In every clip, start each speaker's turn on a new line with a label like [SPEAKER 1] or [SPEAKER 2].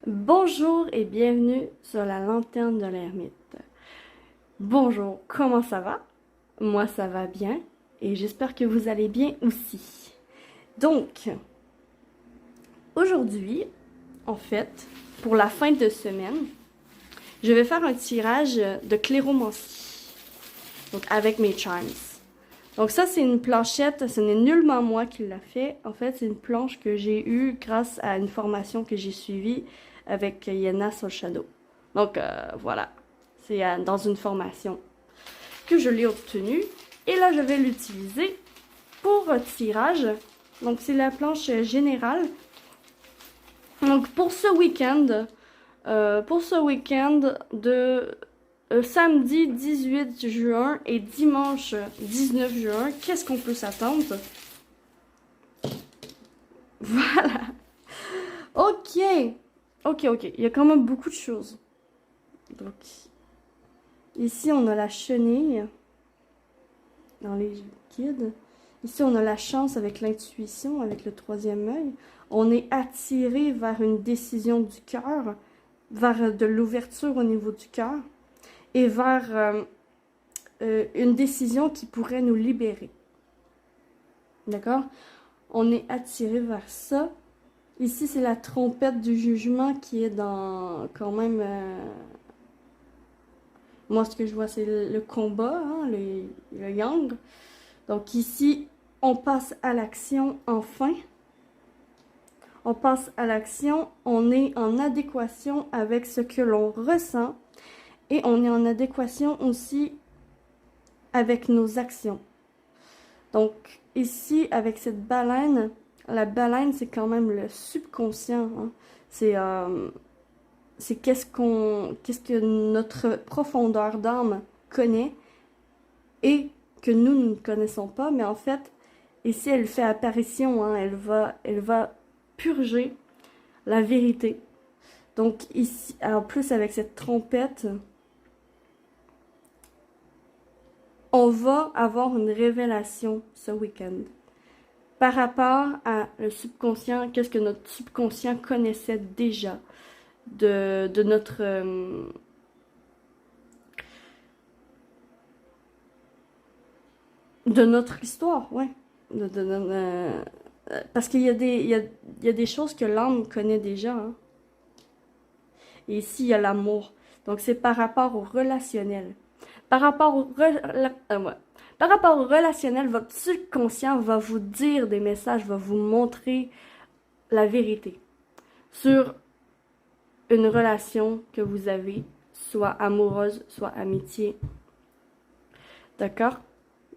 [SPEAKER 1] Bonjour et bienvenue sur la lanterne de l'ermite. Bonjour, comment ça va? Moi ça va bien et j'espère que vous allez bien aussi. Donc, aujourd'hui, en fait, pour la fin de semaine, je vais faire un tirage de cléromancie, donc avec mes charms. Donc ça, c'est une planchette, ce n'est nullement moi qui l'a fait. En fait, c'est une planche que j'ai eue grâce à une formation que j'ai suivie avec Yenna Soul Shadow. Donc voilà, c'est dans une formation que je l'ai obtenue. Et là, je vais l'utiliser pour tirage. Donc c'est la planche générale. Donc pour ce week-end de samedi 18 juin et dimanche 19 juin, qu'est-ce qu'on peut s'attendre? Voilà. Ok. Ok. Il y a quand même beaucoup de choses. Donc, ici, on a la chenille dans les guides. Ici, on a la chance avec l'intuition, avec le troisième œil. On est attiré vers une décision du cœur, vers de l'ouverture au niveau du cœur et vers une décision qui pourrait nous libérer. D'accord? On est attiré vers ça. Ici, c'est la trompette du jugement qui est dans, quand même, moi, ce que je vois, c'est le combat, hein, le yang. Donc ici, on passe à l'action enfin. On passe à l'action, on est en adéquation avec ce que l'on ressent et on est en adéquation aussi avec nos actions. Donc ici, avec cette baleine, la baleine, c'est quand même le subconscient. Hein. C'est qu'est-ce que notre profondeur d'âme connaît et que nous ne connaissons pas. Mais en fait, ici, elle fait apparition. Hein, elle va purger la vérité. Donc ici, en plus avec cette trompette, on va avoir une révélation ce week-end par rapport à le subconscient, qu'est-ce que notre subconscient connaissait déjà de notre histoire, ouais. Parce qu'il y a des choses que l'âme connaît déjà. Hein. Et ici, il y a l'amour. Donc, c'est par rapport au relationnel. Par rapport au, ouais. Par rapport au relationnel, votre subconscient va vous dire des messages, va vous montrer la vérité sur une relation que vous avez, soit amoureuse, soit amitié. D'accord?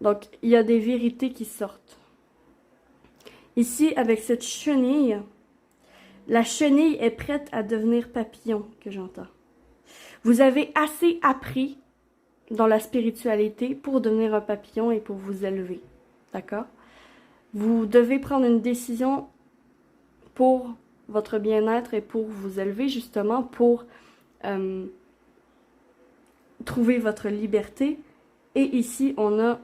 [SPEAKER 1] Donc, il y a des vérités qui sortent. Ici, avec cette chenille, la chenille est prête à devenir papillon, que j'entends. Vous avez assez appris dans la spiritualité pour devenir un papillon et pour vous élever. D'accord? Vous devez prendre une décision pour votre bien-être et pour vous élever, justement, pour trouver votre liberté. Et ici, on a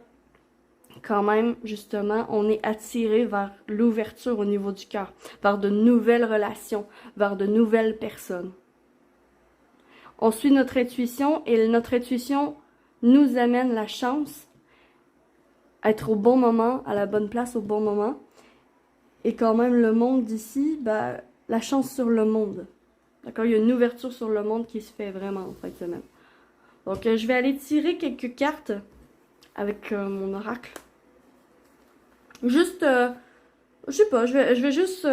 [SPEAKER 1] quand même, justement, on est attiré vers l'ouverture au niveau du cœur, vers de nouvelles relations, vers de nouvelles personnes. On suit notre intuition et notre intuition nous amène la chance à être au bon moment, à la bonne place au bon moment. Et quand même, le monde d'ici, ben, la chance sur le monde. D'accord? Il y a une ouverture sur le monde qui se fait vraiment en fin de semaine. Donc, je vais aller tirer quelques cartes avec mon oracle. Juste, je sais pas, je vais juste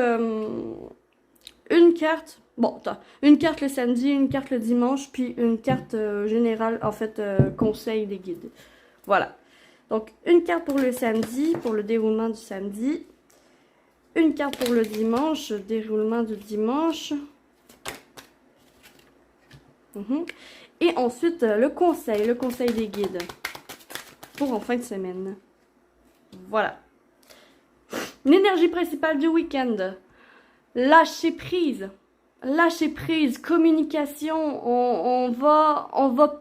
[SPEAKER 1] une carte. Bon, attends, une carte le samedi, une carte le dimanche, puis une carte générale, en fait, conseil des guides. Voilà. Donc, une carte pour le samedi, pour le déroulement du samedi. Une carte pour le dimanche, déroulement du dimanche. Et ensuite, le conseil des guides pour en fin de semaine. Voilà. L'énergie principale du week-end. Lâcher prise. Lâcher prise, communication. On va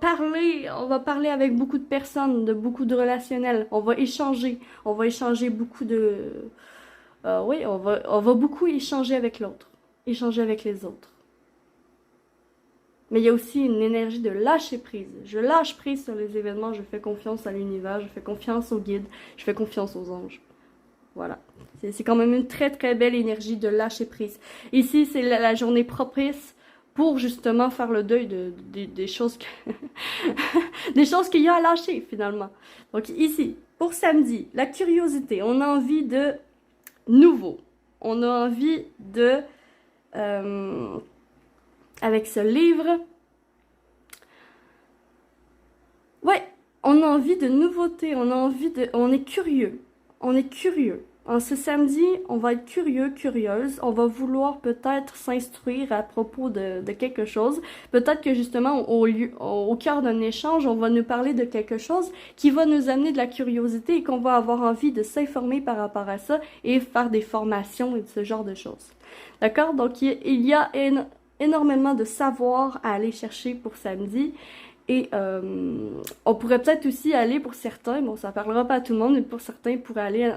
[SPEAKER 1] parler avec beaucoup de personnes, de beaucoup de relationnels. On va échanger beaucoup de... oui, on va beaucoup échanger avec l'autre. Échanger avec les autres. Mais il y a aussi une énergie de lâcher prise. Je lâche prise sur les événements, je fais confiance à l'univers, je fais confiance aux guides, je fais confiance aux anges. Voilà. C'est quand même une très très belle énergie de lâcher prise. Ici, c'est la journée propice pour justement faire le deuil des choses des choses qu'il y a à lâcher finalement. Donc ici, pour samedi, la curiosité, on a envie de nouveau. On a envie de avec ce livre, ouais, on a envie de nouveautés, on est curieux. On est curieux. En ce samedi, on va être curieux, curieuse. On va vouloir peut-être s'instruire à propos de quelque chose. Peut-être que justement, au cœur d'un échange, on va nous parler de quelque chose qui va nous amener de la curiosité et qu'on va avoir envie de s'informer par rapport à ça et faire des formations et de ce genre de choses. D'accord? Donc, il y a énormément de savoir à aller chercher pour samedi. Et on pourrait peut-être aussi aller pour certains, bon ça parlera pas à tout le monde, mais pour certains, pourraient aller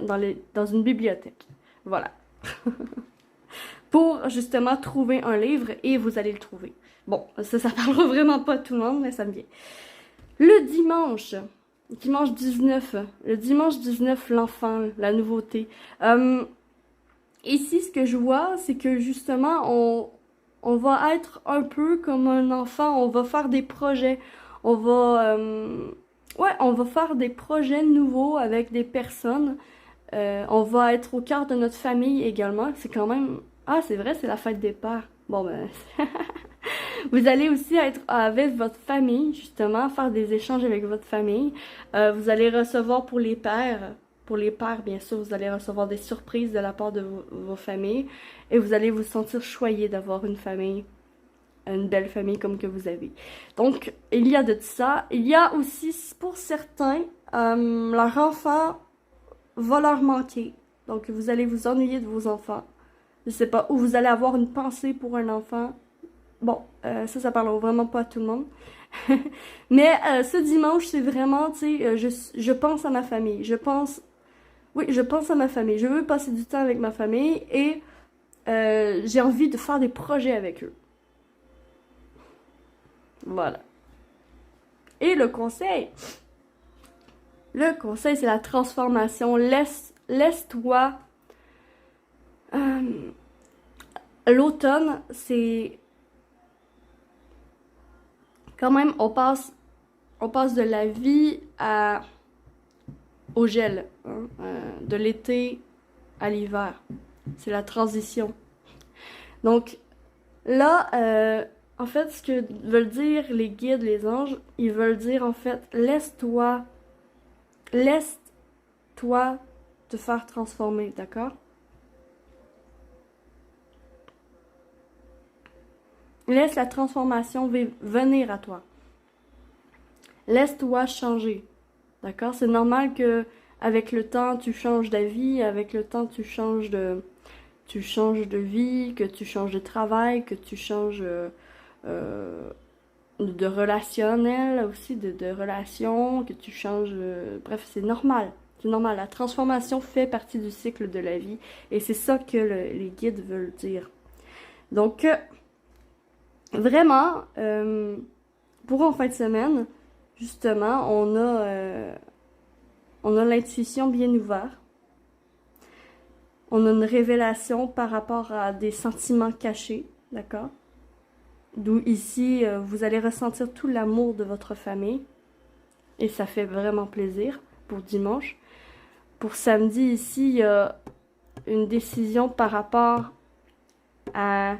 [SPEAKER 1] dans une bibliothèque. Voilà. Pour justement trouver un livre et vous allez le trouver. Bon, ça parlera vraiment pas à tout le monde, mais ça me vient. Le dimanche 19, le dimanche 19, l'enfant, la nouveauté. Ici, ce que je vois, c'est que justement, on va être un peu comme un enfant, on va faire des projets, on va faire des projets nouveaux avec des personnes, on va être au cœur de notre famille également, c'est quand même, ah c'est vrai, c'est la fête des pères, bon ben, vous allez aussi être avec votre famille, justement, faire des échanges avec votre famille, vous allez recevoir pour les pères, bien sûr, vous allez recevoir des surprises de la part de vos familles et vous allez vous sentir choyé d'avoir une famille, une belle famille comme que vous avez. Donc, il y a de ça. Il y a aussi, pour certains, leur enfant va leur manquer. Donc, vous allez vous ennuyer de vos enfants. Je sais pas, ou vous allez avoir une pensée pour un enfant. Bon, ça parlera vraiment pas à tout le monde. Mais ce dimanche, c'est vraiment, tu sais, je pense à ma famille. Oui, je pense à ma famille. Je veux passer du temps avec ma famille et j'ai envie de faire des projets avec eux. Voilà. Et le conseil, c'est la transformation. Laisse-toi. L'automne, c'est quand même, on passe de la vie au gel, hein, de l'été à l'hiver. C'est la transition. Donc, là, en fait, ce que veulent dire les guides, les anges, ils veulent dire, en fait, laisse-toi te faire transformer, d'accord? Laisse la transformation venir à toi. Laisse-toi changer. D'accord? C'est normal que avec le temps, tu changes d'avis, avec le temps, tu changes de vie, que tu changes de travail, que tu changes de relationnel aussi, de relation, que tu changes... bref, c'est normal. C'est normal. La transformation fait partie du cycle de la vie et c'est ça que les guides veulent dire. Donc, vraiment, pour en fin de semaine, justement, on a l'intuition bien ouverte. On a une révélation par rapport à des sentiments cachés, d'accord? D'où ici, vous allez ressentir tout l'amour de votre famille. Et ça fait vraiment plaisir pour dimanche. Pour samedi, ici, il y a une décision par rapport à...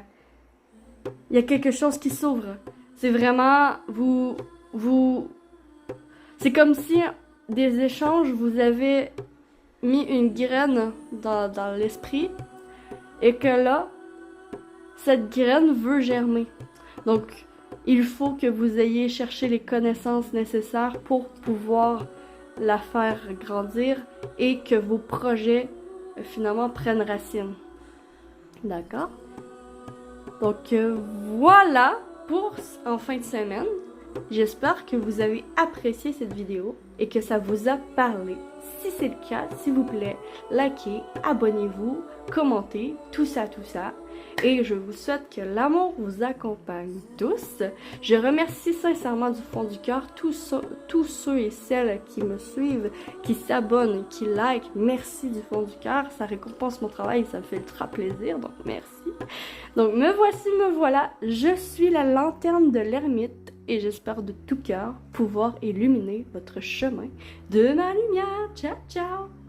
[SPEAKER 1] Il y a quelque chose qui s'ouvre. C'est vraiment... C'est comme si des échanges, vous avez mis une graine dans l'esprit et que là, cette graine veut germer. Donc, il faut que vous ayez cherché les connaissances nécessaires pour pouvoir la faire grandir et que vos projets, finalement, prennent racine. D'accord? Donc, voilà pour en fin de semaine. J'espère que vous avez apprécié cette vidéo et que ça vous a parlé. Si c'est le cas, s'il vous plaît, likez, abonnez-vous, commentez, tout ça. Et je vous souhaite que l'amour vous accompagne tous. Je remercie sincèrement du fond du cœur tous ceux et celles qui me suivent, qui s'abonnent, qui likent. Merci du fond du cœur. Ça récompense mon travail, ça me fait ultra plaisir, donc merci. Donc me voici, me voilà. Je suis la lanterne de l'ermite et j'espère de tout cœur pouvoir illuminer votre chemin de ma lumière. Ciao, ciao!